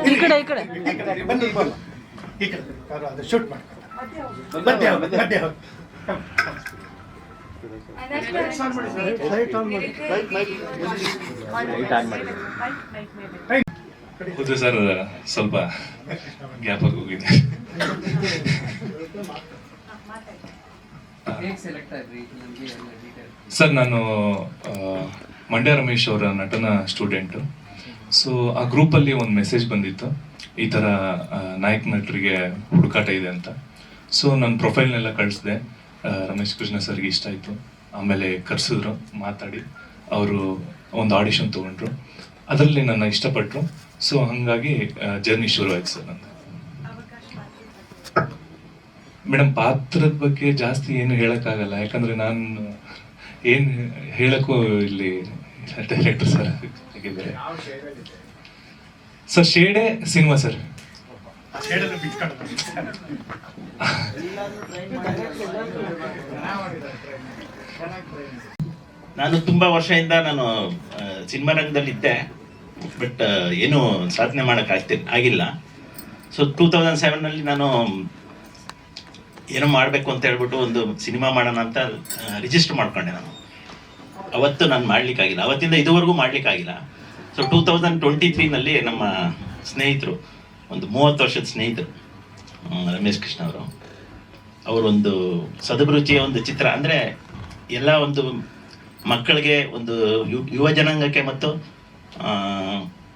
ಈ ಕಡೆ ಬನ್ನಿ ಈ ಕಡೆ ಅದು ಶೂಟ್ ಮಾಡ್ತಾರೆ ಹೌದು ಸರ್, ಸ್ವಲ್ಪ ಗ್ಯಾಪ್ ಆಗಿ ಹೋಗಿದೆ. ಸರ್, ನಾನು ಮಂಡ್ಯ ರಮೇಶ್ ಅವರ ನಟನ ಸ್ಟೂಡೆಂಟು. ಸೊ ಆ ಗ್ರೂಪಲ್ಲಿ ಒಂದು ಮೆಸೇಜ್ ಬಂದಿತ್ತು, ಈ ಥರ ನಾಯಕ ನಟರಿಗೆ ಹುಡುಕಾಟ ಇದೆ ಅಂತ. ಸೊ ನನ್ನ ಪ್ರೊಫೈಲ್ನೆಲ್ಲ ಕಳಿಸಿದೆ. ರಮೇಶ್ ಕೃಷ್ಣ ಸರ್ಗೆ ಇಷ್ಟ ಆಯಿತು. ಆಮೇಲೆ ಕರೆಸಿದ್ರು, ಮಾತಾಡಿ ಅವರು ಒಂದು ಆಡಿಷನ್ ತೊಗೊಂಡ್ರು. ಅದರಲ್ಲಿ ನನ್ನ ಇಷ್ಟಪಟ್ಟರು. ಸೊ ಹಾಗಾಗಿ ಜರ್ನಿ ಶುರು ಆಯ್ತು ಸರ್ ನಂದು. ಮೇಡಮ್, ಪಾತ್ರದ ಬಗ್ಗೆ ಜಾಸ್ತಿ ಏನು ಹೇಳೋಕ್ಕಾಗಲ್ಲ, ಯಾಕಂದರೆ ನಾನು ಏನು ಹೇಳೋಕ್ಕೂ ಇಲ್ಲಿ ಡೈರೆಕ್ಟರ್ ಸರ್ ಆಗಿದ್ದಾರೆ. ಸರ್, ಶೇಡೇ ಸಿನಿಮಾ ಸರ್. ನಾನು ತುಂಬಾ ವರ್ಷದಿಂದ ನಾನು ಸಿನಿಮಾ ರಂಗದಲ್ಲಿದ್ದೆ, ಬಟ್ ಏನು ಸಾಧನೆ ಆಗಿಲ್ಲ. ಸೊ 2007 ನಾನು ಏನೋ ಮಾಡಬೇಕು ಅಂತ ಹೇಳ್ಬಿಟ್ಟು ಒಂದು ಸಿನಿಮಾ ಮಾಡೋಣ ಅಂತ ರಿಜಿಸ್ಟರ್ ಮಾಡ್ಕೊಂಡೆ. ನಾನು ಅವತ್ತು ನಾನು ಮಾಡ್ಲಿಕ್ಕಾಗಿಲ್ಲ, ಅವತ್ತಿಂದ ಇದುವರೆಗೂ ಮಾಡ್ಲಿಕ್ಕಾಗಿಲ್ಲ. ಸೊ 2023 ನಮ್ಮ ಸ್ನೇಹಿತರು, ಒಂದು 30 ವರ್ಷದ ಸ್ನೇಹಿತರು, ರಮೇಶ್ ಕೃಷ್ಣ ಅವರೊಂದು ಸದಭಿರುಚಿಯ ಒಂದು ಚಿತ್ರ, ಅಂದರೆ ಎಲ್ಲ ಒಂದು ಮಕ್ಕಳಿಗೆ, ಒಂದು ಯುವ ಜನಾಂಗಕ್ಕೆ ಮತ್ತು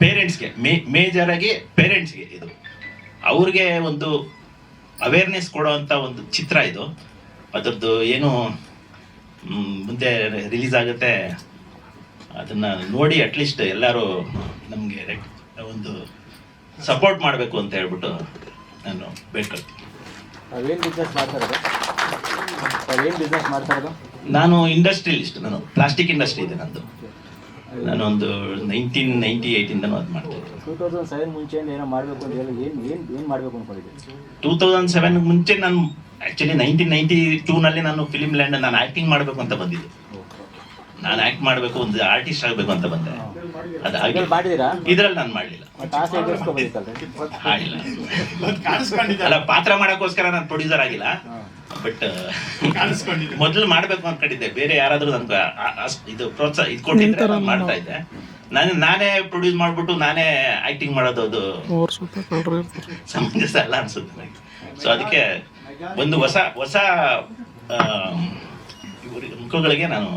ಪೇರೆಂಟ್ಸ್ಗೆ, ಮೇಜರಾಗಿ ಪೇರೆಂಟ್ಸ್ಗೆ ಇದು ಅವ್ರಿಗೆ ಒಂದು ಅವೇರ್ನೆಸ್ ಕೊಡೋವಂಥ ಒಂದು ಚಿತ್ರ ಇದು. ಅದರದ್ದು ಏನು ಮುಂದೆ ರಿಲೀಸ್ ಆಗುತ್ತೆ, ಅದನ್ನು ನೋಡಿ ಅಟ್ಲೀಸ್ಟ್ ಎಲ್ಲರೂ ನಮಗೆ ಒಂದು ಸಪೋರ್ಟ್ ಮಾಡಬೇಕು ಅಂತ ಹೇಳ್ಬಿಟ್ಟು ನಾನು ಬೇಡ್ಕೊಳ್ತೀನಿ. ನಾನು ಇಂಡಸ್ಟ್ರಿಯಲಿಸ್ಟ್, ನಾನು ಪ್ಲಾಸ್ಟಿಕ್ ಇಂಡಸ್ಟ್ರಿ ಇದೆ ನಂದು. ನಾನು ಒಂದು 1998 ಇಂದನೂ ಅದು ಮಾಡ್ತಾ ಇದ್ದೆ. 2007 ಮುಂಚೆ ಏನೋ ಮಾಡಬೇಕು ಅಂತ ಹೇಳಿ ಏನು ಮಾಡಬೇಕು ಅನ್ಕೊಂಡಿದ್ದೆ? 2007 ಮುಂಚೆ ನಾನು ಆ್ಯಕ್ಚುಲಿ 1992 ನಾನು ಫಿಲಿಮ್ ಲ್ಯಾಂಡ್ ನಾನು ಆ್ಯಕ್ಟಿಂಗ್ ಮಾಡಬೇಕು ಅಂತ ಬಂದಿದ್ದೆ. ನಾನು ಆ್ಯಕ್ಟ್ ಮಾಡಬೇಕು, ಒಂದು ಆರ್ಟಿಸ್ಟ್ ಆಗಬೇಕು ಅಂತ ಬಂದೆ. ಅದು ಇದರಲ್ಲಿ ನಾನು ಮಾಡಲಿಲ್ಲ, ಹಾಡಿಲ್ಲ. ಅಲ್ಲ, ಪಾತ್ರ ಮಾಡೋಕ್ಕೋಸ್ಕರ ನಾನು ಪ್ರೊಡ್ಯೂಸರ್ ಆಗಿಲ್ಲ, ಬಟ್ ಮೊದಲು ಮಾಡಬೇಕು ಅನ್ಕೊಂಡಿದ್ದೆ. ಬೇರೆ ಯಾರಾದರೂ ನನ್ಗೆ ಇದು ಪ್ರೋತ್ಸಾಹ ಇದು ಕೊಟ್ಟಿದ್ರೆ ನಾನು ಮಾಡ್ತಾ ಇದ್ದೆ. ನಾನೇ ಪ್ರೊಡ್ಯೂಸ್ ಮಾಡ್ಬಿಟ್ಟು ನಾನೇ ಆಕ್ಟಿಂಗ್ ಮಾಡೋದು ಅದು ಸಮಂಜಸ ಅಲ್ಲ ಅನ್ಸುತ್ತೆ ನನಗೆ. ಸೊ ಅದಕ್ಕೆ ಒಂದು ಹೊಸ ಮುಖಗಳಿಗೆ ನಾನು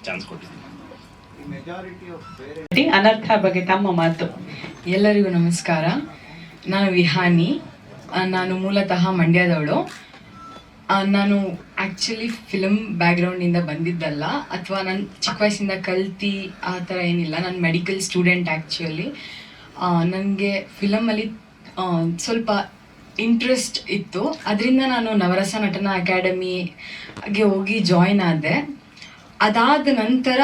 ಚಾನ್ಸ್ ಕೊಟ್ಟಿದ್ದೀನಿ. ಅನರ್ಥ ಬಗ್ಗೆ ತಮ್ಮ ಮಾತು. ಎಲ್ಲರಿಗೂ ನಮಸ್ಕಾರ. ನಾನು ವಿಹಾನಿ. ನಾನು ಮೂಲತಃ ಮಂಡ್ಯದವಳು. ನಾನು ಆ್ಯಕ್ಚುಲಿ ಫಿಲಮ್ ಬ್ಯಾಕ್ಗ್ರೌಂಡಿಂದ ಬಂದಿದ್ದಲ್ಲ, ಅಥವಾ ನಾನು ಚಿಕ್ಕ ವಯಸ್ಸಿಂದ ಕಲ್ತು ಆ ಥರ ಏನಿಲ್ಲ. ನಾನು ಮೆಡಿಕಲ್ ಸ್ಟೂಡೆಂಟ್ ಆ್ಯಕ್ಚುಲಿ. ನನಗೆ ಫಿಲಮಲ್ಲಿ ಸ್ವಲ್ಪ ಇಂಟ್ರೆಸ್ಟ್ ಇತ್ತು. ಅದರಿಂದ ನಾನು ನವರಸ ನಟನ ಅಕಾಡೆಮಿಗೆ ಹೋಗಿ ಜಾಯ್ನ್ ಆದೆ. ಅದಾದ ನಂತರ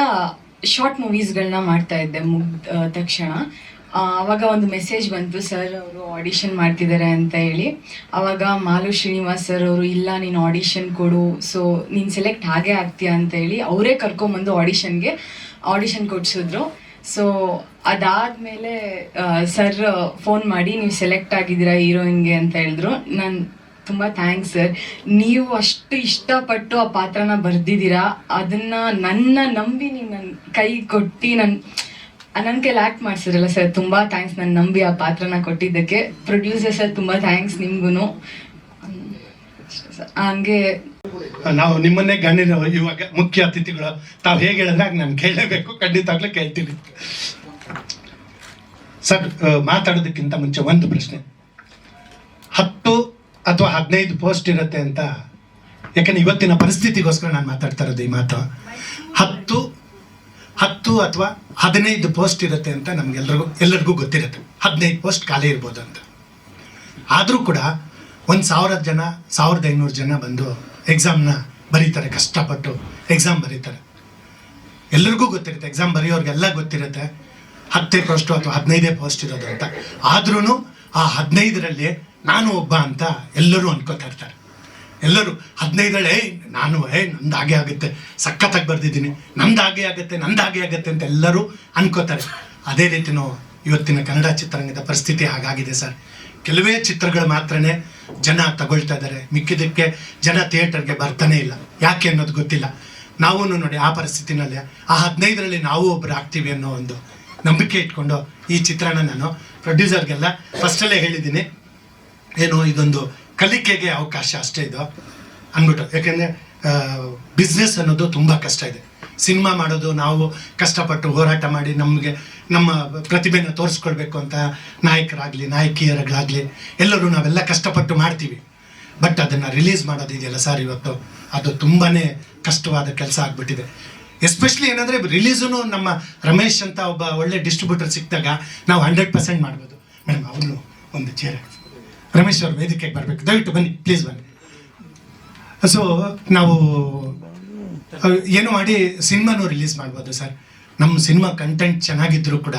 ಶಾರ್ಟ್ ಮೂವೀಸ್ಗಳನ್ನ ಮಾಡ್ತಾಯಿದ್ದೆ. ಮುಗ್ದ ತಕ್ಷಣ ಆವಾಗ ಒಂದು ಮೆಸೇಜ್ ಬಂತು, ಸರ್ ಅವರು ಆಡಿಷನ್ ಮಾಡ್ತಿದ್ದಾರೆ ಅಂತ ಹೇಳಿ. ಆವಾಗ ಮಾಲು ಶ್ರೀನಿವಾಸ್ ಸರ್ ಅವರು, ಇಲ್ಲ ನೀನು ಆಡಿಷನ್ ಕೊಡು, ಸೊ ನೀನು ಸೆಲೆಕ್ಟ್ ಆಗೇ ಆಗ್ತೀಯ ಅಂತ ಹೇಳಿ ಅವರೇ ಕರ್ಕೊಂಬಂದು ಆಡಿಷನ್ ಕೊಡಿಸಿದ್ರು. ಸೊ ಅದಾದಮೇಲೆ ಸರ್ ಫೋನ್ ಮಾಡಿ ನೀವು ಸೆಲೆಕ್ಟ್ ಆಗಿದ್ದೀರಾ ಹೀರೋಯಿನ್ಗೆ ಅಂತ ಹೇಳಿದ್ರು. ನಾನು ತುಂಬ ಥ್ಯಾಂಕ್ಸ್ ಸರ್, ನೀವು ಅಷ್ಟು ಇಷ್ಟಪಟ್ಟು ಆ ಪಾತ್ರನ ಬರೆದಿದ್ದೀರಾ. ಅದನ್ನು ನನ್ನ ನಂಬಿ ನೀವು ನನ್ನ ಕೈ ಕೊಟ್ಟು ನನ್ನ ಕೈಲಿ ಆ್ಯಕ್ಟ್ ಮಾಡಿಸಿದ್ರಲ್ಲ ಸರ್, ತುಂಬ ಥ್ಯಾಂಕ್ಸ್. ನಾನು ನಂಬಿ ಆ ಪಾತ್ರನ ಕೊಟ್ಟಿದ್ದಕ್ಕೆ. ಪ್ರೊಡ್ಯೂಸರ್ ಸರ್ ತುಂಬ ಥ್ಯಾಂಕ್ಸ್ ನಿಮ್ಗೂ. ಹಂಗೆ ನಾವು ನಿಮ್ಮನ್ನೇ ಗಣ್ಯರು, ಇವಾಗ ಮುಖ್ಯ ಅತಿಥಿಗಳು, ತಾವು ಹೇಗೆ ಹೇಳಿದ್ರೆ ನಾನು ಕೇಳಲೇಬೇಕು, ಖಂಡಿತವಾಗ್ಲೂ ಕೇಳ್ತೀನಿ. ಸರ್, ಮಾತಾಡೋದಕ್ಕಿಂತ ಮುಂಚೆ ಒಂದು ಪ್ರಶ್ನೆ. 10 ಅಥವಾ 15 ಪೋಸ್ಟ್ ಇರುತ್ತೆ ಅಂತ, ಯಾಕಂದ್ರೆ ಇವತ್ತಿನ ಪರಿಸ್ಥಿತಿಗೋಸ್ಕರ ನಾನು ಮಾತಾಡ್ತಾ ಇರೋದು ಈ ಮಾತು. 10 ಅಥವಾ 15 ಪೋಸ್ಟ್ ಇರುತ್ತೆ ಅಂತ ಎಲ್ಲರಿಗೂ ಗೊತ್ತಿರುತ್ತೆ. 15 ಪೋಸ್ಟ್ ಖಾಲಿ ಇರ್ಬೋದು ಅಂತ. ಆದರೂ ಕೂಡ 1,000 ಜನ 1,500 ಜನ ಬಂದು ಎಕ್ಸಾಮ್ನ ಬರೀತಾರೆ, ಕಷ್ಟಪಟ್ಟು ಎಕ್ಸಾಮ್ ಬರೀತಾರೆ. ಎಲ್ಲರಿಗೂ ಗೊತ್ತಿರುತ್ತೆ, ಎಕ್ಸಾಮ್ ಬರೆಯೋರಿಗೆಲ್ಲ ಗೊತ್ತಿರುತ್ತೆ 10 ಪೋಸ್ಟು ಅಥವಾ 15 ಪೋಸ್ಟ್ ಇರೋದು ಅಂತ. ಆದ್ರೂ ಆ 15ರಲ್ಲಿ ನಾನು ಒಬ್ಬ ಅಂತ ಎಲ್ಲರೂ ಅನ್ಕೋತಾ ಇರ್ತಾರೆ. ಎಲ್ಲರೂ 15ರಲ್ಲಿ ನಂದು ಹಾಗೆ ಆಗುತ್ತೆ, ಸಖತ್ತಾಗಿ ಬರೆದಿದ್ದೀನಿ, ನಂದು ಹಾಗೆ ಆಗುತ್ತೆ ಅಂತ ಎಲ್ಲರೂ ಅನ್ಕೋತಾರೆ. ಅದೇ ರೀತಿಯೂ ಇವತ್ತಿನ ಕನ್ನಡ ಚಿತ್ರರಂಗದ ಪರಿಸ್ಥಿತಿ ಹಾಗಾಗಿದೆ ಸರ್. ಕೆಲವೇ ಚಿತ್ರಗಳು ಮಾತ್ರನೇ ಜನ ತಗೊಳ್ತಾ ಇದ್ದಾರೆ, ಮಿಕ್ಕಿದ್ದಕ್ಕೆ ಜನ ಥಿಯೇಟರ್ಗೆ ಬರ್ತಾನೆ ಇಲ್ಲ. ಯಾಕೆ ಅನ್ನೋದು ಗೊತ್ತಿಲ್ಲ. ನಾವೂ ನೋಡಿ ಆ ಪರಿಸ್ಥಿತಿನಲ್ಲಿ ಆ 15ರಲ್ಲಿ ನಾವು ಒಬ್ಬರು ಆಗ್ತೀವಿ ಅನ್ನೋ ಒಂದು ನಂಬಿಕೆ ಇಟ್ಕೊಂಡು ಈ ಚಿತ್ರನ ನಾನು ಪ್ರೊಡ್ಯೂಸರ್ಗೆಲ್ಲ ಫಸ್ಟಲ್ಲೇ ಹೇಳಿದ್ದೀನಿ, ಏನು ಇದೊಂದು ಕಲಿಕೆಗೆ ಅವಕಾಶ ಅಷ್ಟೇ ಇದು ಅಂದ್ಬಿಟ್ಟು. ಯಾಕೆಂದರೆ ಬಿಸ್ನೆಸ್ ಅನ್ನೋದು ತುಂಬ ಕಷ್ಟ ಇದೆ. ಸಿನಿಮಾ ಮಾಡೋದು ನಾವು ಕಷ್ಟಪಟ್ಟು ಹೋರಾಟ ಮಾಡಿ ನಮಗೆ ನಮ್ಮ ಪ್ರತಿಭೆನ ತೋರಿಸ್ಕೊಳ್ಬೇಕು ಅಂತ ನಾಯಕರಾಗಲಿ ನಾಯಕಿಯರಾಗಲಿ ಎಲ್ಲರೂ ನಾವೆಲ್ಲ ಕಷ್ಟಪಟ್ಟು ಮಾಡ್ತೀವಿ. ಬಟ್ ಅದನ್ನು ರಿಲೀಸ್ ಮಾಡೋದಿದೆಯಲ್ಲ ಸರ್, ಇವತ್ತು ಅದು ತುಂಬಾ ಕಷ್ಟವಾದ ಕೆಲಸ ಆಗಿಬಿಟ್ಟಿದೆ. ಎಸ್ಪೆಷಲಿ ಏನಂದರೆ ರಿಲೀಸೂ ನಮ್ಮ ರಮೇಶ್ ಅಂತ ಒಬ್ಬ ಒಳ್ಳೆ ಡಿಸ್ಟ್ರಿಬ್ಯೂಟರ್ ಸಿಕ್ಕಿದಾಗ ನಾವು 100% ಮಾಡ್ಬೋದು. ಮೇಡಮ್ ಅವನು ಒಂದು ಚೇರ್, ರಮೇಶ್ ಅವ್ರ ವೇದಿಕೆಗೆ ಬರಬೇಕು, ದಯವಿಟ್ಟು ಬನ್ನಿ ಪ್ಲೀಸ್ ಬನ್ನಿ. ಸೊ ನಾವು ಏನು ಮಾಡಿ ಸಿನಿಮಾನೂ ರಿಲೀಸ್ ಮಾಡ್ಬೋದು ಸರ್. ನಮ್ಮ ಸಿನಿಮಾ ಕಂಟೆಂಟ್ ಚೆನ್ನಾಗಿದ್ದರೂ ಕೂಡ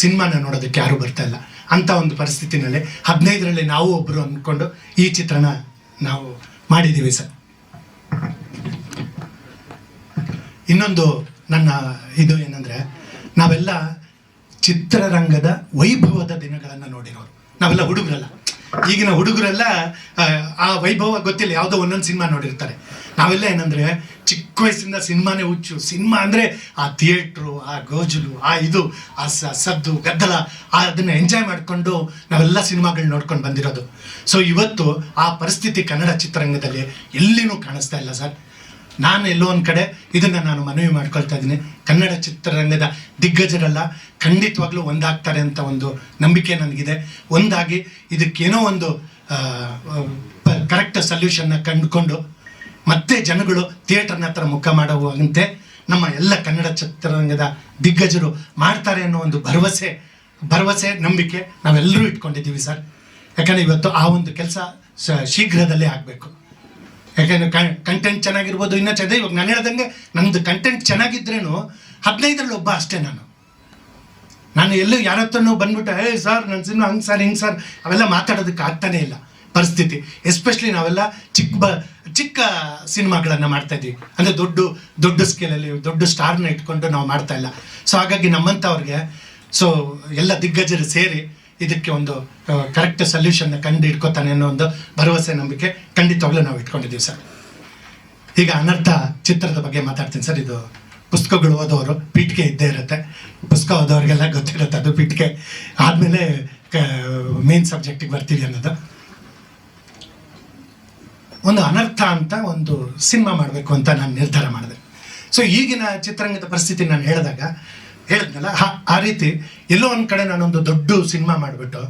ಸಿನಿಮಾನ ನೋಡೋದಕ್ಕೆ ಯಾರೂ ಬರ್ತಾ ಇಲ್ಲ. ಅಂಥ ಒಂದು ಪರಿಸ್ಥಿತಿನಲ್ಲಿ 15ರಲ್ಲಿ ನಾವು ಒಬ್ಬರು ಅಂದ್ಕೊಂಡು ಈ ಚಿತ್ರನ ನಾವು ಮಾಡಿದ್ದೀವಿ ಸರ್. ಇನ್ನೊಂದು ನನ್ನ ಇದು ಏನಂದರೆ, ನಾವೆಲ್ಲ ಚಿತ್ರರಂಗದ ವೈಭವದ ದಿನಗಳನ್ನು ನೋಡಿರೋರು, ನಾವೆಲ್ಲ ಹುಡುಗರಲ್ಲ. ಈಗಿನ ಹುಡುಗರೆಲ್ಲ ಆ ವೈಭವ ಗೊತ್ತಿಲ್ಲ, ಯಾವುದೋ ಒಂದೊಂದು ಸಿನಿಮಾ ನೋಡಿರ್ತಾರೆ. ನಾವೆಲ್ಲ ಏನಂದರೆ ಚಿಕ್ಕ ವಯಸ್ಸಿಂದ ಸಿನಿಮಾನೇ ಹುಚ್ಚು. ಸಿನಿಮಾ ಅಂದರೆ ಆ ಥಿಯೇಟ್ರು, ಆ ಗೋಜಲು, ಆ ಇದು, ಆ ಸದ್ದು ಗದ್ದಲ, ಅದನ್ನು ಎಂಜಾಯ್ ಮಾಡಿಕೊಂಡು ನಾವೆಲ್ಲ ಸಿನಿಮಾಗಳನ್ನ ನೋಡ್ಕೊಂಡು ಬಂದಿರೋದು. ಸೊ ಇವತ್ತು ಆ ಪರಿಸ್ಥಿತಿ ಕನ್ನಡ ಚಿತ್ರರಂಗದಲ್ಲಿ ಎಲ್ಲಿನೂ ಕಾಣಿಸ್ತಾ ಇಲ್ಲ ಸರ್. ನಾನು ಎಲ್ಲೋ ಒಂದು ಕಡೆ ಇದನ್ನು ನಾನು ಮನವಿ ಮಾಡ್ಕೊಳ್ತಾ ಇದ್ದೀನಿ, ಕನ್ನಡ ಚಿತ್ರರಂಗದ ದಿಗ್ಗಜರೆಲ್ಲ ಖಂಡಿತವಾಗ್ಲೂ ಒಂದಾಗ್ತಾರೆ ಅಂತ ಒಂದು ನಂಬಿಕೆ ನನಗಿದೆ. ಒಂದಾಗಿ ಇದಕ್ಕೇನೋ ಒಂದು ಕರೆಕ್ಟ್ ಸೊಲ್ಯೂಷನ್ನ ಕಂಡುಕೊಂಡು ಮತ್ತೆ ಜನಗಳು ಥಿಯೇಟರ್ನ ಹತ್ರ ಮುಖ ಮಾಡುವಂತೆ ನಮ್ಮ ಎಲ್ಲ ಕನ್ನಡ ಚಿತ್ರರಂಗದ ದಿಗ್ಗಜರು ಮಾಡ್ತಾರೆ ಅನ್ನೋ ಒಂದು ಭರವಸೆ ನಂಬಿಕೆ ನಾವೆಲ್ಲರೂ ಇಟ್ಕೊಂಡಿದ್ದೀವಿ ಸರ್. ಯಾಕಂದರೆ ಇವತ್ತು ಆ ಒಂದು ಕೆಲಸ ಶೀಘ್ರದಲ್ಲೇ ಆಗಬೇಕು. ಯಾಕೆಂದರೆ ಕಂಟೆಂಟ್ ಚೆನ್ನಾಗಿರ್ಬೋದು, ಇನ್ನೂ ಚೆನ್ನಾಗಿ. ಇವಾಗ ನಾನು ಹೇಳ್ದಂಗೆ ನಮ್ಮದು ಕಂಟೆಂಟ್ ಚೆನ್ನಾಗಿದ್ರೇನು 15ರಲ್ಲಿ ಒಬ್ಬ ಅಷ್ಟೇ. ನಾನು ಎಲ್ಲೂ ಯಾರ ಹತ್ರನೂ ಬಂದ್ಬಿಟ್ಟು ಸರ್ ನನ್ನ ಸಿನಿಮಾ ಹಂಗೆ ಸರ್ ಹಿಂಗೆ ಸರ್ ಅವೆಲ್ಲ ಮಾತಾಡೋದಕ್ಕೆ ಆಗ್ತಾನೇ ಇಲ್ಲ ಪರಿಸ್ಥಿತಿ. ಎಸ್ಪೆಷಲಿ ನಾವೆಲ್ಲ ಚಿಕ್ಕ ಸಿನಿಮಾಗಳನ್ನು ಮಾಡ್ತಾಯಿದ್ವಿ, ಅಂದರೆ ದೊಡ್ಡ ಸ್ಕೇಲಲ್ಲಿ ದೊಡ್ಡ ಸ್ಟಾರ್ನ ಇಟ್ಕೊಂಡು ನಾವು ಮಾಡ್ತಾ ಇಲ್ಲ. ಸೊ ಹಾಗಾಗಿ ನಮ್ಮಂಥವ್ರಿಗೆ ಎಲ್ಲ ದಿಗ್ಗಜರು ಸೇರಿ ಇದಕ್ಕೆ ಒಂದು ಕರೆಕ್ಟ್ ಸೊಲ್ಯೂಷನ್ನ ಕಂಡು ಇಟ್ಕೋತಾನೆ ಅನ್ನೋ ಒಂದು ಭರವಸೆ ನಂಬಿಕೆ ಖಂಡಿತವಾಗ್ಲೂ ನಾವು ಇಟ್ಕೊಂಡಿದ್ದೀವಿ ಸರ್. ಈಗ ಅನರ್ಥ ಚಿತ್ರದ ಬಗ್ಗೆ ಮಾತಾಡ್ತೀನಿ ಸರ್. ಇದು ಪುಸ್ತಕಗಳು ಓದೋರು ಪೀಠಿಕೆ ಇದ್ದೇ ಇರುತ್ತೆ, ಪುಸ್ತಕ ಓದೋರಿಗೆಲ್ಲ ಗೊತ್ತಿರುತ್ತೆ ಅದು ಪೀಠಿಕೆ ಆದಮೇಲೆ ಮೇನ್ ಸಬ್ಜೆಕ್ಟಿಗೆ ಬರ್ತೀವಿ ಅನ್ನೋದು. ಒಂದು ಅನರ್ಥ ಅಂತ ಒಂದು ಸಿನಿಮಾ ಮಾಡಬೇಕು ಅಂತ ನಾನು ನಿರ್ಧಾರ ಮಾಡಿದೆ. ಸೊ ಈಗಿನ ಚಿತ್ರರಂಗದ ಪರಿಸ್ಥಿತಿ ನಾನು ಹೇಳಿದ್ನಲ್ಲ ಆ ರೀತಿ ಎಲ್ಲೋ ಒಂದು ಕಡೆ ನಾನೊಂದು ದೊಡ್ಡ ಸಿನಿಮಾ ಮಾಡಿಬಿಟ್ಟು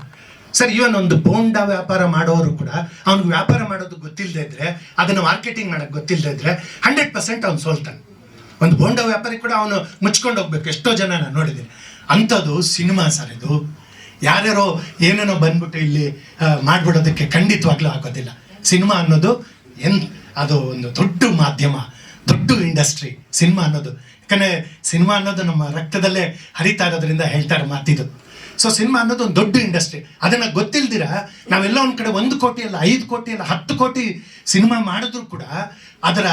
ಸರ್, ಇವನ್ ಒಂದು ಬೋಂಡ ವ್ಯಾಪಾರ ಮಾಡೋರು ಕೂಡ ಅವ್ನಿಗೆ ವ್ಯಾಪಾರ ಮಾಡೋದು ಗೊತ್ತಿಲ್ಲದೆ ಇದ್ರೆ, ಅದನ್ನು ಮಾರ್ಕೆಟಿಂಗ್ ಮಾಡೋಕ್ಕೆ ಗೊತ್ತಿಲ್ಲದೆ ಇದ್ರೆ 100% ಅವ್ನು ಸೋಲ್ತಾನೆ. ಒಂದು ಬೋಂಡ ವ್ಯಾಪಾರಿ ಕೂಡ ಅವನು ಮುಚ್ಕೊಂಡು ಹೋಗ್ಬೇಕು. ಎಷ್ಟೋ ಜನ ನಾನು ನೋಡಿದ್ದೀನಿ. ಅಂಥದ್ದು ಸಿನಿಮಾ ಸರ್. ಇದು ಯಾರ್ಯಾರೋ ಏನೇನೋ ಬಂದ್ಬಿಟ್ಟು ಇಲ್ಲಿ ಮಾಡಿಬಿಡೋದಕ್ಕೆ ಖಂಡಿತವಾಗ್ಲೂ ಆಗೋದಿಲ್ಲ. ಸಿನಿಮಾ ಅನ್ನೋದು ಅದು ಒಂದು ದೊಡ್ಡ ಮಾಧ್ಯಮ, ದೊಡ್ಡ ಇಂಡಸ್ಟ್ರಿ ಸಿನಿಮಾ ಅನ್ನೋದು. ಯಾಕಂದರೆ ಸಿನಿಮಾ ಅನ್ನೋದು ನಮ್ಮ ರಕ್ತದಲ್ಲೇ ಹರಿತಾ ಇರೋದ್ರಿಂದ ಹೇಳ್ತಾರೆ ಮಾತಿದು. ಸೊ ಸಿನಿಮಾ ಅನ್ನೋದು ಒಂದು ದೊಡ್ಡ ಇಂಡಸ್ಟ್ರಿ. ಅದನ್ನು ಗೊತ್ತಿಲ್ದಿರ ನಾವೆಲ್ಲ ಒಂದು ಕಡೆ 1 ಕೋಟಿ ಅಲ್ಲ 5 ಕೋಟಿ ಅಲ್ಲ 10 ಕೋಟಿ ಸಿನಿಮಾ ಮಾಡಿದ್ರು ಕೂಡ ಅದರ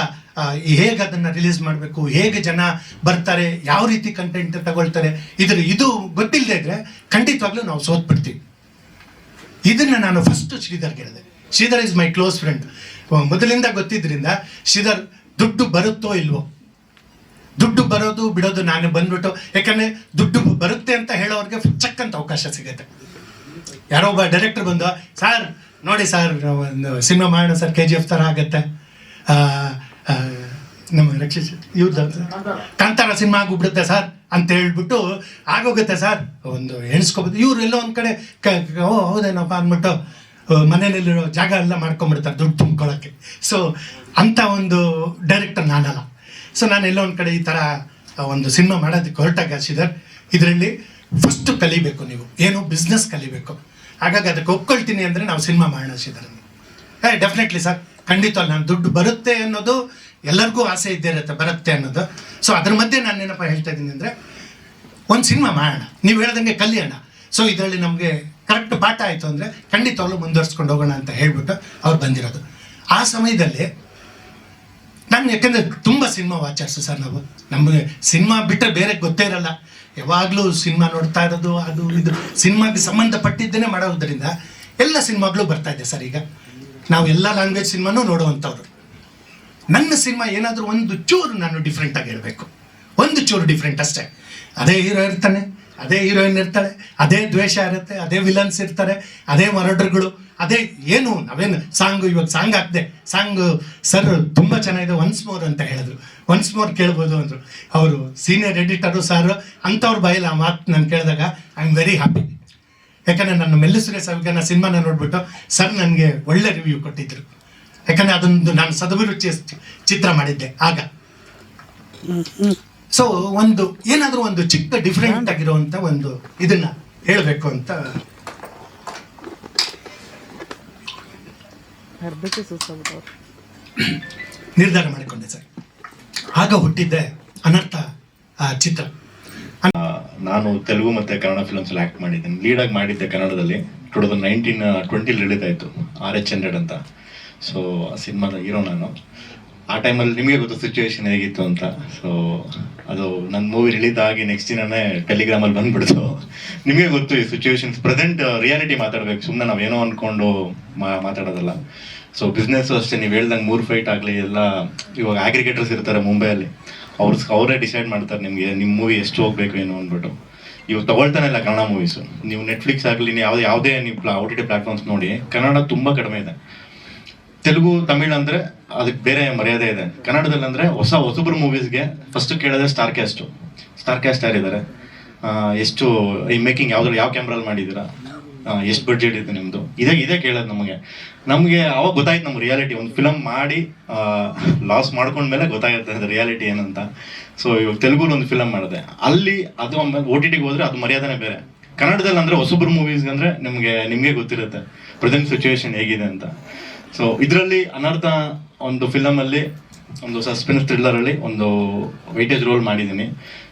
ಹೇಗೆ ಅದನ್ನು ರಿಲೀಸ್ ಮಾಡಬೇಕು, ಹೇಗೆ ಜನ ಬರ್ತಾರೆ, ಯಾವ ರೀತಿ ಕಂಟೆಂಟ್ ತಗೊಳ್ತಾರೆ, ಇದು ಗೊತ್ತಿಲ್ಲದೆ ಇದ್ರೆ ಖಂಡಿತವಾಗ್ಲೂ ನಾವು ಸೋತ್ಬಿಡ್ತೀವಿ. ಇದನ್ನು ನಾನು ಫಸ್ಟ್ ಶ್ರೀಧರ್ಗೆ ಹೇಳಿದೆ. Sridhar is my close friend. ಮೊದಲಿಂದ ಗೊತ್ತಿದ್ರಿಂದ ಶ್ರೀಧರ್ ದುಡ್ಡು ಬರುತ್ತೋ ಇಲ್ವೋ, ದುಡ್ಡು ಬರೋದು ಬಿಡೋದು ನಾನು ಬಂದ್ಬಿಟ್ಟು, ಯಾಕಂದರೆ ದುಡ್ಡು ಬರುತ್ತೆ ಅಂತ ಹೇಳೋರಿಗೆ ಚಕ್ಕಂತ ಅವಕಾಶ ಸಿಗುತ್ತೆ. ಯಾರೋ ಒಬ್ಬ ಡೈರೆಕ್ಟರ್ ಬಂದು ಸರ್ ನೋಡಿ ಸರ್ ಒಂದು ಸಿನಿಮಾ ಮಾಡೋಣ ಸರ್, KGF ಥರ ಆಗುತ್ತೆ, ನಮ್ಮ ರಕ್ಷಿತ್ ಇವ್ರದ್ದು ಕಾಂತಾರ ಸಿನಿಮಾ ಆಗೋಗ್ಬಿಡುತ್ತೆ ಸರ್ ಅಂತ ಹೇಳ್ಬಿಟ್ಟು ಆಗೋಗುತ್ತೆ ಸರ್, ಒಂದು ಎಣಿಸ್ಕೊಬೋದು. ಇವ್ರು ಎಲ್ಲೋ ಒಂದು ಕಡೆ ಹೌದೇನಪ್ಪ ಅಂದ್ಬಿಟ್ಟು ಮನೆಯಲ್ಲಿರೋ ಜಾಗ ಎಲ್ಲ ಮಾಡ್ಕೊಂಬಿಡ್ತಾರೆ ದುಡ್ಡು ತುಂಬ್ಕೊಳ್ಳೋಕ್ಕೆ. ಸೊ ಅಂಥ ಒಂದು ಡೈರೆಕ್ಟರ್ ನಾನಲ್ಲ. ಸೊ ನಾನು ಎಲ್ಲೋ ಒಂದು ಕಡೆ ಈ ಥರ ಒಂದು ಸಿನಿಮಾ ಮಾಡೋದಕ್ಕೆ ಹೊರಟಾಗ ಶ್ರೀಧರ್, ಇದರಲ್ಲಿ ಫಸ್ಟ್ ಕಲಿಬೇಕು, ನೀವು ಏನು ಬಿಸ್ನೆಸ್ ಕಲಿಬೇಕು. ಹಾಗಾಗಿ ಅದಕ್ಕೆ ಒಪ್ಕೊಳ್ತೀನಿ ಅಂದರೆ ನಾವು ಸಿನಿಮಾ ಮಾಡೋಣ ಶ್ರೀಧರ್. ಡೆಫಿನೆಟ್ಲಿ ಸರ್, ಖಂಡಿತ ನಾನು ದುಡ್ಡು ಬರುತ್ತೆ ಅನ್ನೋದು ಎಲ್ಲರಿಗೂ ಆಸೆ ಇದ್ದೇ ಇರುತ್ತೆ, ಬರುತ್ತೆ ಅನ್ನೋದು. ಸೊ ಅದ್ರ ಮಧ್ಯೆ ನಾನು ಏನಪ್ಪ ಹೇಳ್ತಾ ಇದ್ದೀನಿ ಅಂದರೆ, ಒಂದು ಸಿನಿಮಾ ಮಾಡೋಣ, ನೀವು ಹೇಳ್ದಂಗೆ ಕಲಿಯೋಣ. ಸೊ ಇದರಲ್ಲಿ ನಮಗೆ ಕರೆಕ್ಟ್ ಪಾಠ ಆಯಿತು ಅಂದರೆ ಖಂಡಿತವಾಗ್ಲೂ ಮುಂದುವರ್ಸ್ಕೊಂಡು ಹೋಗೋಣ ಅಂತ ಹೇಳ್ಬಿಟ್ಟು ಅವ್ರು ಬಂದಿರೋದು. ಆ ಸಮಯದಲ್ಲಿ ನಾನು ಯಾಕೆಂದರೆ ತುಂಬ ಸಿನಿಮಾ ವಾಚರ್ಸು ಸರ್ ನಾವು, ನಮಗೆ ಸಿನಿಮಾ ಬಿಟ್ಟರೆ ಬೇರೆ ಗೊತ್ತೇ ಇರಲ್ಲ. ಯಾವಾಗಲೂ ಸಿನಿಮಾ ನೋಡ್ತಾ ಇರೋದು, ಅದು ಇದು ಸಿನಿಮಾಗೆ ಸಂಬಂಧಪಟ್ಟಿದ್ದೇನೆ ಮಾಡೋದ್ರಿಂದ ಎಲ್ಲ ಸಿನಿಮಾಗಳು ಬರ್ತಾ ಇದೆ ಸರ್. ಈಗ ನಾವು ಎಲ್ಲ ಲ್ಯಾಂಗ್ವೇಜ್ ಸಿನಿಮಾನೂ ನೋಡುವಂಥವ್ರು. ನನ್ನ ಸಿನಿಮಾ ಏನಾದರೂ ಒಂದು ಚೂರು ನಾನು ಡಿಫ್ರೆಂಟಾಗಿ ಹೇಳಬೇಕು, ಒಂದು ಚೂರು ಡಿಫ್ರೆಂಟ್ ಅಷ್ಟೇ. ಅದೇ ಹೀರೋ ಇರ್ತಾನೆ, ಅದೇ ಹೀರೋಯಿನ್ ಇರ್ತಾಳೆ, ಅದೇ ದ್ವೇಷ ಇರುತ್ತೆ, ಅದೇ ವಿಲನ್ಸ್ ಇರ್ತಾರೆ, ಅದೇ ಮರಡರ್ಗಳು, ಅದೇ ಏನು ನಾವೇನು ಸಾಂಗು ಇವಾಗ ಸಾಂಗ್ ಹಾಕಿದೆ, ಸಾಂಗು ಸರ್ ತುಂಬ ಚೆನ್ನಾಗಿದೆ ಒನ್ಸ್ ಮೋರ್ ಅಂತ ಹೇಳಿದ್ರು, ಒನ್ಸ್ ಮೋರ್ ಕೇಳ್ಬೋದು ಅಂದರು ಅವರು ಸೀನಿಯರ್ ಎಡಿಟರು ಸರ್. ಅಂಥವ್ರ ಬಾಯಲ್ಲಿ ಆ ಮಾತು ನಾನು ಕೇಳಿದಾಗ ಐ ಆಮ್ ವೆರಿ ಹ್ಯಾಪಿ. ಯಾಕಂದರೆ ನನ್ನ ಮೆಲ್ಲುಸುರೆ ಸಾವಿಗೆ ಸಿನಿಮಾನ ನೋಡ್ಬಿಟ್ಟು ಸರ್ ನನಗೆ ಒಳ್ಳೆ ರಿವ್ಯೂ ಕೊಟ್ಟಿದ್ದರು. ಯಾಕಂದರೆ ಅದೊಂದು ನಾನು ಸದಭಿರುಚಿ ಚಿತ್ರ ಮಾಡಿದ್ದೆ ಆಗ. ಸೊ ಒಂದು ಏನಾದರೂ ಒಂದು ಚಿಕ್ಕ ಡಿಫ್ರೆಂಟ್ ಆಗಿರುವಂಥ ಒಂದು ಇದನ್ನ ಹೇಳಬೇಕು ಅಂತ ನಿರ್ಧಾರ ಮಾಡಿಕೊಂಡೆ ಸರ್. ಆಗ ಹುಟ್ಟಿದ್ದೆ ಅನರ್ಥ ಚಿತ್ರ. ನಾನು ತೆಲುಗು ಮತ್ತು ಕನ್ನಡ ಫಿಲ್ಮ್ಸಲ್ಲಿ ಆ್ಯಕ್ಟ್ ಮಾಡಿದ್ದೀನಿ. ಲೀಡಾಗಿ ಮಾಡಿದ್ದೆ ಕನ್ನಡದಲ್ಲಿ 2019-20 ರಿಲೀಸ್ ಆಯಿತು RH100 ಅಂತ. ಸೊ ಆ ಸಿನಿಮಾದ ಹೀರೋ ನಾನು. ಆ ಟೈಮಲ್ಲಿ ನಿಮಗೆ ಗೊತ್ತು ಸಿಚುವೇಶನ್ ಹೇಗಿತ್ತು ಅಂತ. ಸೊ ಅದು ನನ್ನ ಮೂವಿ ರಿಲೀಸ್ ಆಗಿ ನೆಕ್ಸ್ಟ್ ದಿನನೇ ಟೆಲಿಗ್ರಾಮಲ್ಲಿ ಬಂದ್ಬಿಡ್ತು. ನಿಮಗೆ ಗೊತ್ತು ಈ ಸಿಚುವೇಶನ್ಸ್ ಪ್ರೆಸೆಂಟ್ ರಿಯಾಲಿಟಿ ಮಾತಾಡಬೇಕು, ಸುಮ್ಮನೆ ನಾವೇನೋ ಅಂದ್ಕೊಂಡು ಮಾತಾಡೋದಲ್ಲ. ಸೊ ಬಿಸ್ನೆಸ್ಸು ಅಷ್ಟೇ, ನೀವು ಹೇಳ್ದಂಗೆ 3 ಫೈಟ್ ಆಗಲಿ ಎಲ್ಲ ಇವಾಗ ಆಗ್ರಿಗೇಟರ್ಸ್ ಇರ್ತಾರೆ ಮುಂಬೈಯಲ್ಲಿ, ಅವರೇ ಡಿಸೈಡ್ ಮಾಡ್ತಾರೆ ನಿಮಗೆ ನಿಮ್ಮ ಮೂವಿ ಎಷ್ಟು ಹೋಗ್ಬೇಕು ಏನು ಅಂದ್ಬಿಟ್ಟು. ಇವಾಗ ತಗೊಳ್ತಾನೆ ಇಲ್ಲ ಕನ್ನಡ ಮೂವೀಸು. ನೀವು ನೆಟ್ಫ್ಲಿಕ್ಸ್ ಆಗಲಿ ಯಾವುದೇ ನೀವು OTT ಪ್ಲಾಟ್ಫಾರ್ಮ್ಸ್ ನೋಡಿ, ಕನ್ನಡ ತುಂಬ ಕಡಿಮೆ ಇದೆ. ತೆಲುಗು ತಮಿಳ್ ಅಂದರೆ ಅದಕ್ಕೆ ಬೇರೆ ಮರ್ಯಾದೆ ಇದೆ. ಕನ್ನಡದಲ್ಲಿ ಅಂದರೆ ಹೊಸಬ್ರು ಮೂವೀಸ್ಗೆ ಫಸ್ಟ್ ಕೇಳೋದೇ ಸ್ಟಾರ್ ಕ್ಯಾಸ್ಟ್ ಯಾರಿದ್ದಾರೆ, ಎಷ್ಟು ಈ ಮೇಕಿಂಗ್ ಯಾವ ಕ್ಯಾಮ್ರಲ್ಲಿ ಮಾಡಿದ್ದೀರಾ, ಎಷ್ಟು ಬಡ್ಜೆಟ್ ಇದೆ ನಿಮ್ಮದು, ಇದೇ ಕೇಳೋದು ನಮಗೆ ಅವಾಗ ಗೊತ್ತಾಯ್ತು ನಮ್ಮ ರಿಯಾಲಿಟಿ. ಒಂದು ಫಿಲಮ್ ಮಾಡಿ ಲಾಸ್ ಮಾಡ್ಕೊಂಡ್ಮೇಲೆ ಗೊತ್ತಾಗುತ್ತೆ ಅದು ರಿಯಾಲಿಟಿ ಏನಂತ. ಸೊ ಇವಾಗ ತೆಲುಗುಲಿ ಒಂದು ಫಿಲಮ್ ಮಾಡಿದೆ, ಅಲ್ಲಿ ಅದು ಆಮೇಲೆ OTTಗೆ ಹೋದರೆ ಅದು ಮರ್ಯಾದೆನೇ ಬೇರೆ. ಕನ್ನಡದಲ್ಲಿ ಅಂದರೆ ಹೊಸಬ್ರು ಮೂವೀಸ್ಗೆ ಅಂದರೆ ನಿಮಗೆ ಗೊತ್ತಿರುತ್ತೆ ಪ್ರೆಸೆಂಟ್ ಸಿಚುವೇಶನ್ ಹೇಗಿದೆ ಅಂತ. ಸೊ ಇದರಲ್ಲಿ ಅನರ್ಥ ಒಂದು ಫಿಲಮಲ್ಲಿ ಒಂದು ಸಸ್ಪೆನ್ಸ್ ಥ್ರಿಲ್ಲರಲ್ಲಿ ಒಂದು ವೈಟೇಜ್ ರೋಲ್ ಮಾಡಿದ್ದೀನಿ.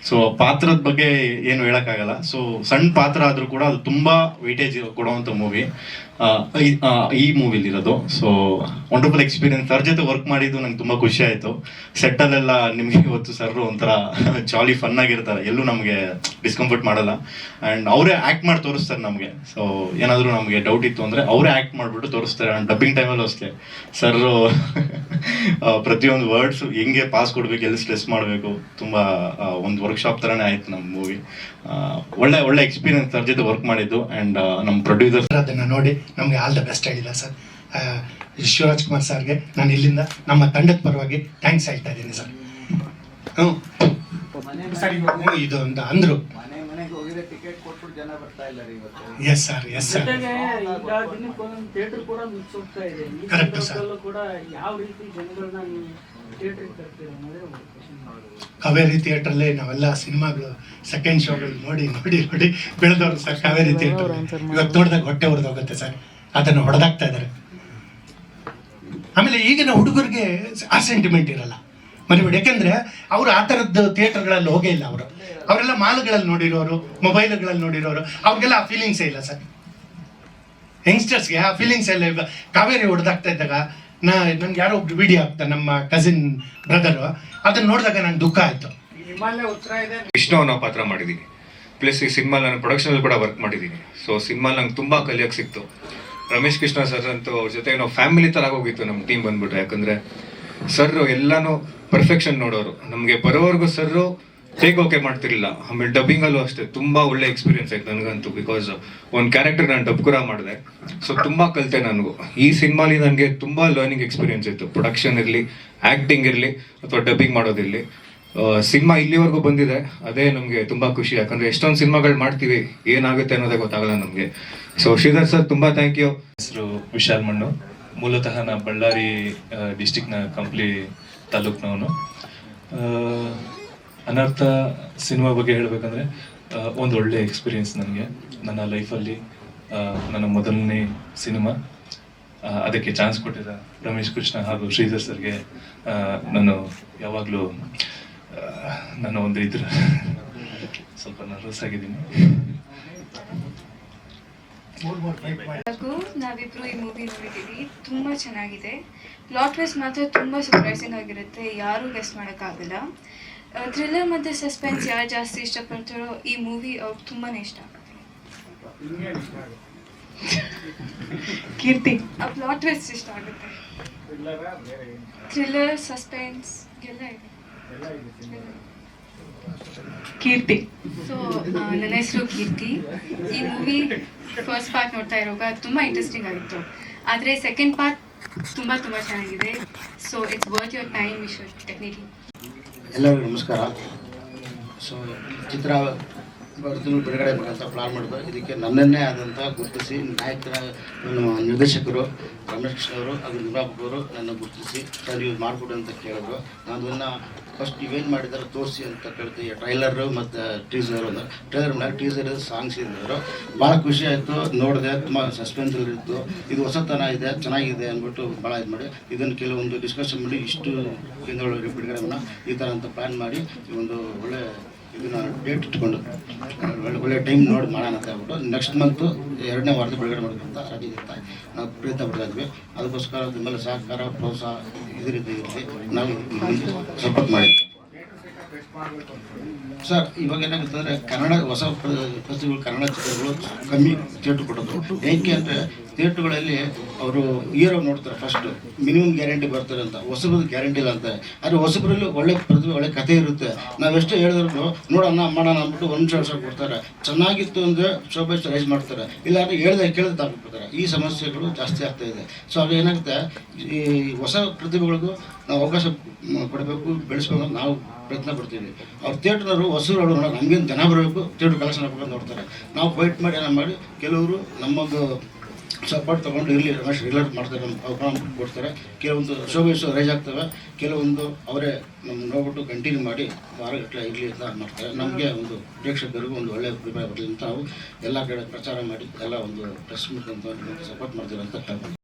ಸೊ ಪಾತ್ರದ ಬಗ್ಗೆ ಏನು ಹೇಳೋಕ್ಕಾಗಲ್ಲ. ಸೊ ಸಣ್ಣ ಪಾತ್ರ ಆದರೂ ಕೂಡ ಅದು ತುಂಬ ವೈಟೇಜ್ ಕೊಡುವಂಥ ಮೂವಿ ಈ ಮೂವಿಲಿರೋದು. So wonderful experience. ಸರ್ ಜೊತೆ ವರ್ಕ್ ಮಾಡಿದ್ದು ನಂಗೆ ತುಂಬ ಖುಷಿ ಆಯಿತು. ಸೆಟ್ಟಲ್ಲೆಲ್ಲ ನಿಮಗೆ ಇವತ್ತು ಸರ್ ಒಂಥರ ಜಾಲಿ ಫನ್ ಆಗಿರ್ತಾರೆ, ಎಲ್ಲೂ ನಮಗೆ ಡಿಸ್ಕಂಫರ್ಟ್ ಮಾಡಲ್ಲ. ಆ್ಯಂಡ್ ಅವರೇ ಆ್ಯಕ್ಟ್ ಮಾಡಿ ತೋರಿಸ್ತಾರೆ ನಮಗೆ. ಸೊ ಏನಾದರೂ ನಮಗೆ ಡೌಟ್ ಇತ್ತು ಅಂದರೆ ಅವರೇ ಆ್ಯಕ್ಟ್ ಮಾಡಿಬಿಟ್ಟು ತೋರಿಸ್ತಾರೆ. ಆ್ಯಂಡ್ ಡಬ್ಬಿಂಗ್ ಟೈಮಲ್ಲೂ ಅಷ್ಟೇ ಸರ್ ಪ್ರತಿಯೊಂದು ವರ್ಡ್ಸ್ ಹೆಂಗೆ ಪಾಸ್ ಕೊಡಬೇಕು, ಎಲ್ಲಿ ಸ್ಟ್ರೆಸ್ ಮಾಡಬೇಕು, ತುಂಬ ಒಂದು ವರ್ಕ್ಶಾಪ್ ಥರನೇ ಆಯಿತು ನಮ್ಮ ಮೂವಿ. ಒಳ್ಳೆ ಎಕ್ಸ್ಪೀರಿಯನ್ಸ್ ಸರ್ ಜೊತೆ ವರ್ಕ್ ಮಾಡಿದ್ದು. ಆ್ಯಂಡ್ ನಮ್ಮ ಪ್ರೊಡ್ಯೂಸರ್ ಅದನ್ನು ನೋಡಿ ನಮಗೆ ಆಲ್ ದ ಬೆಸ್ಟ್ ಹೇಳಿಲ್ಲ ಸರ್. ಶಿವರಾಜ್ ಕುಮಾರ್ ಸರ್ಗೆ ನಾನು ಇಲ್ಲಿಂದ ನಮ್ಮ ತಂಡದ ಪರವಾಗಿ ಥ್ಯಾಂಕ್ಸ್ ಹೇಳ್ತಾ ಇದ್ದೀನಿ ಸರ್. ಇದು ಅಂತ ಅಂದರು. Yes sir correct sir. Kaveri ಥಿಯೇಟ್ರಲ್ಲೇ ನಾವೆಲ್ಲ ಸಿನಿಮಾಗಳು ಸೆಕೆಂಡ್ ಶೋಗಳು ನೋಡಿ ಬೆಳೆದವರು ಸರ್. ಕಾವೇರಿ ಥಿಯೇಟರ್ ಇವತ್ತು ನೋಡಿದಾಗ ಹೊಟ್ಟೆ ಹೊಡೆದೋಗುತ್ತೆ ಸರ್. ಅದನ್ನು ಹೊಡೆದಾಗ್ತಾ ಇದ್ದಾರೆ. ಆಮೇಲೆ ಈಗಿನ ಹುಡುಗರಿಗೆ ಆ ಸೆಂಟಿಮೆಂಟ್ ಇರಲ್ಲ, ಮರಿಬೇಡಿ. ಯಾಕೆಂದ್ರೆ ಅವರು ಆ ಥರದ್ದು ಥಿಯೇಟರ್ಗಳಲ್ಲಿ ಹೋಗೇ ಇಲ್ಲ. ಅವರೆಲ್ಲ ಮಾಲ್ಗಳಲ್ಲಿ ನೋಡಿರೋರು, ಮೊಬೈಲ್ಗಳಲ್ಲಿ ನೋಡಿರೋರು, ಅವ್ರಿಗೆಲ್ಲ ಆ ಫೀಲಿಂಗ್ಸೇ ಇಲ್ಲ ಸರ್. ಯಂಗ್ಸ್ಟರ್ಸ್ಗೆ ಆ ಫೀಲಿಂಗ್ಸ್ ಎಲ್ಲ ಈಗ ಕಾವೇರಿ ಹೊಡೆದಾಗ್ತಾ ಇದ್ದಾಗ ನನ್ಗೆ ಯಾರೋ ಒಬ್ರು ವಿಡಿಯೋ ಆಗ್ತಾ ನಮ್ಮ ಕಸಿನ್ ಬ್ರದರು, ಅದನ್ನ ನೋಡಿದಾಗ ನಂಗೆ ದುಃಖ ಆಯ್ತು. ವಿಷ್ಣು ಅನ್ನೋ ಪಾತ್ರ ಮಾಡಿದ್ದೀನಿ. ಪ್ಲಸ್ ಈ ಸಿನಿಮಾ ನಾನು ಪ್ರೊಡಕ್ಷನಲ್ಲಿ ಕೂಡ ವರ್ಕ್ ಮಾಡಿದ್ದೀನಿ. ಸೊ ಸಿನಿಮಾ ನಂಗೆ ತುಂಬ ಕಲಿಯೋಕ್ಕೆ ಸಿಕ್ತು. ರಮೇಶ್ ಕೃಷ್ಣ ಸರ್ ಅಂತೂ ಅವ್ರ ಜೊತೆ ನಾವು ಫ್ಯಾಮಿಲಿ ಥರ ಆಗೋಗಿತ್ತು ನಮ್ಮ ಟೀಮ್ ಬಂದ್ಬಿಟ್ಟು. ಯಾಕಂದರೆ ಸರ್ ಎಲ್ಲನೂ ಪರ್ಫೆಕ್ಷನ್ ನೋಡೋರು. ನಮಗೆ ಬರೋವರೆಗೂ ಸರ್ರು ಟೇಕ್ ಓಕೆ ಮಾಡ್ತಿರ್ಲಿಲ್ಲ. ಆಮೇಲೆ ಡಬ್ಬಿಂಗಲ್ಲೂ ಅಷ್ಟೇ ತುಂಬ ಒಳ್ಳೆ ಎಕ್ಸ್ಪೀರಿಯನ್ಸ್ ಆಯ್ತು ನನಗಂತೂ. ಬಿಕಾಸ್ ಒಂದು ಕ್ಯಾರೆಕ್ಟರ್ ನಾನು ಡಬ್ ಕೂಡ ಮಾಡಿದೆ. ಸೊ ತುಂಬ ಕಲಿತೆ ನನಗೂ. ಈ ಸಿನಿಮಾಲಿ ನನಗೆ ತುಂಬ ಲರ್ನಿಂಗ್ ಎಕ್ಸ್ಪೀರಿಯನ್ಸ್ ಇತ್ತು. ಪ್ರೊಡಕ್ಷನ್ ಇರಲಿ, ಆ್ಯಕ್ಟಿಂಗ್ ಇರಲಿ, ಅಥವಾ ಡಬ್ಬಿಂಗ್ ಮಾಡೋದಿರಲಿ. ಸಿನಿಮಾ ಇಲ್ಲಿವರೆಗೂ ಬಂದಿದೆ, ಅದೇ ನಮಗೆ ತುಂಬ ಖುಷಿ. ಯಾಕಂದರೆ ಎಷ್ಟೊಂದು ಸಿನಿಮಾಗಳು ಮಾಡ್ತೀವಿ, ಏನಾಗುತ್ತೆ ಅನ್ನೋದೇ ಗೊತ್ತಾಗಲ್ಲ ನಮಗೆ. ಸೊ ಶ್ರೀಧರ್ ಸರ್ ತುಂಬ ಥ್ಯಾಂಕ್ ಯು. ಹೆಸರು ವಿಶಾಲ್ ಮಣ್ಣು. ಮೂಲತಃ ನಾ ಬಳ್ಳಾರಿ ಡಿಸ್ಟಿಕ್ನ ಕಂಪ್ಲಿ ತಾಲೂಕ್ನವನು. ಅನರ್ಥ ಸಿನಿಮಾ ಬಗ್ಗೆ ಹೇಳಬೇಕಂದ್ರೆ ಒಂದು ಒಳ್ಳೆ ಎಕ್ಸ್ಪೀರಿಯನ್ಸ್ ನನಗೆ. ನನ್ನ ಲೈಫಲ್ಲಿ ನನ್ನ ಮೊದಲನೇ ಸಿನಿಮಾ. ಅದಕ್ಕೆ ಚಾನ್ಸ್ ಕೊಟ್ಟಿದ್ದ ರಮೇಶ್ ಕೃಷ್ಣ ಹಾಗೂ ಶ್ರೀಧರ್ ಸರ್ಗೆ ನಾನು ಯಾವಾಗಲೂ ನನ್ನ ಒಂದು ಇದ್ರ ಸ್ವಲ್ಪ ನರ್ವಸ್ ಆಗಿದ್ದೀನಿ. ನಾವಿಬ್ರು ಈ ಮೂವಿ ನೋಡಿದ್ದೀವಿ, ತುಂಬ ಚೆನ್ನಾಗಿದೆ. ಪ್ಲಾಟ್ ಟ್ವಿಸ್ಟ್ ಮಾತ್ರ ತುಂಬ ಸರ್ಪ್ರೈಸಿಂಗ್ ಆಗಿರುತ್ತೆ, ಯಾರೂ ಗೆಸ್ ಮಾಡೋಕ್ಕಾಗಲ್ಲ. ಥ್ರಿಲ್ಲರ್ ಮತ್ತು ಸಸ್ಪೆನ್ಸ್ ಯಾರು ಜಾಸ್ತಿ ಇಷ್ಟಪಡ್ತಾರೋ ಈ ಮೂವಿ ಅವ್ರಿಗೆ ತುಂಬಾ ಇಷ್ಟ ಆಗುತ್ತೆ. ಕೀರ್ತಿ ಆ ಪ್ಲಾಟ್ ಟ್ವಿಸ್ಟ್ ಇಷ್ಟ ಆಗುತ್ತೆ. ಥ್ರಿಲ್ಲರ್ ಸಸ್ಪೆನ್ಸ್ ಎಲ್ಲ ಇದೆ. ಕೀರ್ತಿ ಸೊ ನನ್ನ ಹೆಸರು ಕೀರ್ತಿ. ಈ ಮೂವಿ ಫಸ್ಟ್ ಪಾರ್ಟ್ ನೋಡ್ತಾ ಇರುವಾಗ ತುಂಬ ಇಂಟ್ರೆಸ್ಟಿಂಗ್ ಆಗಿತ್ತು, ಆದರೆ ಸೆಕೆಂಡ್ ಪಾರ್ಟ್ ತುಂಬ ಚೆನ್ನಾಗಿದೆ. So it's worth your time, you should definitely. ಎಲ್ಲರಿಗೂ ನಮಸ್ಕಾರ. ಸೊ ಚಿತ್ರ ತಿಂಗಳು ಬಿಡುಗಡೆ ಬೇಕಂತ ಪ್ಲಾನ್ ಮಾಡಿದ್ರು. ಇದಕ್ಕೆ ನನ್ನನ್ನೇ ಆದಂಥ ಗುರುತಿಸಿ ನಾಯಕರ ನಿರ್ದೇಶಕರು ರಮೇಶ್ ಕೃಷ್ಣ ಅವರು ಹಾಗೂ ನಿರ್ಮಾಪಕರು ನನ್ನ ಗುರುತಿಸಿ ಸರ್ ನೀವು ಮಾಡಿಕೊಡು ಅಂತ ಕೇಳಿದ್ರು. ನಾನು ಅದನ್ನು ಫಸ್ಟ್ ನೀವೇನು ಮಾಡಿದ್ದಾರೆ ತೋರಿಸಿ ಅಂತ ಕೇಳ್ತೀವಿ. ಟ್ರೈಲರು ಮತ್ತು ಟೀಸರ್ ಒಂದು ಟ್ರೈಲರ್ ಮೇಲೆ ಟೀಸರ್ ಸಾಂಗ್ಸ್ ಇದ್ದರು. ಭಾಳ ಖುಷಿ ಆಯಿತು, ನೋಡಿದೆ, ತುಂಬ ಸಸ್ಪೆನ್ಸಲ್ಲಿ ಇತ್ತು. ಇದು ಹೊಸತನ ಇದೆ, ಚೆನ್ನಾಗಿದೆ ಅಂದ್ಬಿಟ್ಟು ಭಾಳ ಇದು ಮಾಡಿ ಇದನ್ನು ಕೆಲವೊಂದು ಡಿಸ್ಕಷನ್ ಮಾಡಿ ಇಷ್ಟು ಕೇಂದ್ರಗಳಿಗೆ ಬಿಡುಗಡೆ ಈ ಥರ ಅಂತ ಪ್ಲ್ಯಾನ್ ಮಾಡಿ ಒಂದು ಒಳ್ಳೆ ಇದನ್ನು ಡೇಟ್ ಇಟ್ಕೊಂಡು ಒಳ್ಳೆ ಟೈಮ್ ನೋಡಿ ಮಾಡೋಣ ಅಂತ ಹೇಳ್ಬಿಟ್ಟು ನೆಕ್ಸ್ಟ್ ಮಂತು 2ನೇ ವಾರದ ಬಿಡುಗಡೆ ಮಾಡಬೇಕಂತ ರಾಜ್ಯದಿಂದ ನಾವು ಪ್ರಯತ್ನ ಪಡ್ತಾ ಇದ್ವಿ. ಅದಕ್ಕೋಸ್ಕರ ನಿಮ್ಮೆಲ್ಲ ಸಹಕಾರ ಪ್ರೋತ್ಸಾಹ ಇದೇ ರೀತಿ ಇರಲಿ, ನಾವು ಸಪೋರ್ಟ್ ಮಾಡಿದ್ವಿ. ಸರ್ ಇವಾಗ ಏನಾಗುತ್ತೆ ಅಂದರೆ ಕನ್ನಡ ಹೊಸ ಪ್ರತಿಗಳು ಕನ್ನಡ ಚಿತ್ರಗಳು ಕಮ್ಮಿ ಥಿಯೇಟ್ರ್ ಕೊಡೋದು. ಏಕೆ ಅಂದರೆ ಥಿಯೇಟ್ರುಗಳಲ್ಲಿ ಅವರು ಹೀರೋ ನೋಡ್ತಾರೆ ಫಸ್ಟು, ಮಿನಿಮಮ್ ಗ್ಯಾರಂಟಿ ಬರ್ತಾರೆ ಅಂತ. ಹೊಸಬ್ರದ್ದು ಗ್ಯಾರಂಟಿ ಇಲ್ಲ ಅಂತಾರೆ. ಆದರೆ ಹೊಸಬ್ರಲ್ಲಿ ಒಳ್ಳೆ ಪ್ರತಿಭೆ ಒಳ್ಳೆ ಕಥೆ ಇರುತ್ತೆ. ನಾವೆಷ್ಟೇ ಹೇಳಿದ್ರು ನೋಡೋಣ ಮಾಡೋಣ ಅಂದ್ಬಿಟ್ಟು ಒಂದು ವರ್ಷ ಕೊಡ್ತಾರೆ. ಚೆನ್ನಾಗಿತ್ತು ಅಂದರೆ ಶೋಭಾಷ್ ರೈಸ್ ಮಾಡ್ತಾರೆ, ಇಲ್ಲಾಂದರೆ ಕೇಳಿದ್ರೆ ತಗೊಂಡ್ಬಿಡ್ತಾರೆ. ಈ ಸಮಸ್ಯೆಗಳು ಜಾಸ್ತಿ ಆಗ್ತಾ ಇದೆ. ಸೊ ಅದು ಏನಾಗುತ್ತೆ, ಈ ಹೊಸ ಪ್ರತಿಭೆಗಳಿಗೂ ನಾವು ಅವಕಾಶ ಕೊಡಬೇಕು, ಬೆಳೆಸ್ಬೇಕು, ನಾವು ಪ್ರಯತ್ನ ಪಡ್ತೀವಿ. ಅವ್ರು ಥಿಯೇಟ್ರ್ನವರು ಹೊಸರು ನೋಡೋಣ, ನಮಗೇನು ಜನ ಬರಬೇಕು, ಥಿಯೇಟ್ರ್ ಕಲೆಕ್ಷನ್ ಹಾಕೊಂಡು ನೋಡ್ತಾರೆ. ನಾವು ಫೈಟ್ ಮಾಡಿ ಏನೋ ಮಾಡಿ ಕೆಲವರು ನಮ್ಮದು ಸಪೋರ್ಟ್ ತೊಗೊಂಡು ಇರಲಿ ರಮೇಶ್ ರಿಲೇಟ್ ಮಾಡ್ತಾರೆ, ನಮ್ಮ ಅವಕಾಶ ಕೊಡ್ತಾರೆ. ಕೆಲವೊಂದು ಶೋಭೇಶ್ ರೈಸ್ ಆಗ್ತವೆ, ಕೆಲವೊಂದು ಅವರೇ ನಮ್ಮ ನೋಡ್ಬಿಟ್ಟು ಕಂಟಿನ್ಯೂ ಮಾಡಿ ವಾರಗಟ್ಟಲೆ ಇರಲಿ ಅಂತ ಮಾಡ್ತಾರೆ. ನಮಗೆ ಒಂದು ಪ್ರೇಕ್ಷಕರಿಗೂ ಒಂದು ಒಳ್ಳೆಯ ಅಭಿಪ್ರಾಯ ಬರಲಿ ಅಂತ ನಾವು ಎಲ್ಲ ಕಡೆ ಪ್ರಚಾರ ಮಾಡಿ ಎಲ್ಲ ಒಂದು ಪ್ರೆಸ್ ಮೀಟ್ ಅಂತ ಸಪೋರ್ಟ್ ಮಾಡ್ತೀವಿ ಅಂತ ಹೇಳ್ಬೋದು.